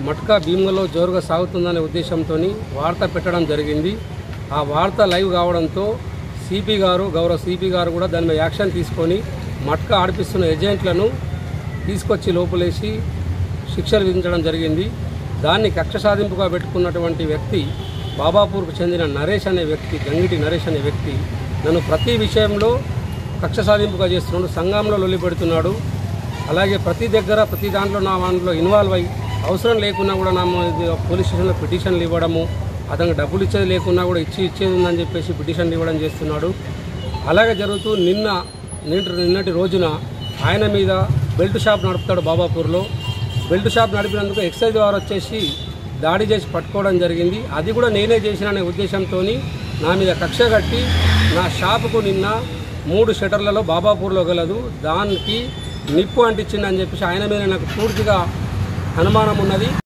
మట్కా భీమ్గల్లో జోరుగా సాగుతుందనే ఉద్దేశంతో వార్త పెట్టడం జరిగింది. ఆ వార్త లైవ్ కావడంతో సిపి గారు, గౌరవ సిపి గారు కూడా దాని మీద యాక్షన్ తీసుకొని మట్కా ఆడిపిస్తున్న ఏజెంట్లను తీసుకొచ్చి లోపలేసి శిక్షలు విధించడం జరిగింది. దాన్ని కక్ష సాధింపుగా పెట్టుకున్నటువంటి వ్యక్తి బాబాపూర్కు చెందిన నరేష్ అనే వ్యక్తి, గంగిటి నరేష్ అనే వ్యక్తి నన్ను ప్రతి విషయంలో కక్ష సాధింపుగా చేస్తున్నాడు, సంఘంలో లొల్లి పెడుతున్నాడు. అలాగే ప్రతి దగ్గర ప్రతి దాంట్లో నా దాంట్లో ఇన్వాల్వ్ అయ్యి అవసరం లేకున్నా కూడా నా పోలీస్ స్టేషన్లో పిటిషన్లు ఇవ్వడము, అతనికి డబ్బులు ఇచ్చేది లేకున్నా కూడా ఇచ్చేది ఉందని చెప్పేసి పిటిషన్లు ఇవ్వడం చేస్తున్నాడు. అలాగే జరుగుతూ నిన్నటి రోజున ఆయన మీద బెల్ట్ షాప్ నడుపుతాడు బాబాపూర్లో. బెల్ట్ షాప్ నడిపినందుకు ఎక్సైజ్ వారు వచ్చేసి దాడి చేసి పట్టుకోవడం జరిగింది. అది కూడా నేనే చేసిననే ఉద్దేశంతో నా మీద కక్ష కట్టి నా షాపుకు నిన్న 3 షటర్లలో బాబాపూర్లో గలదు దానికి నిప్పు అంటించిందని చెప్పేసి ఆయన మీద నాకు పూర్తిగా అనుమానం ఉన్నది.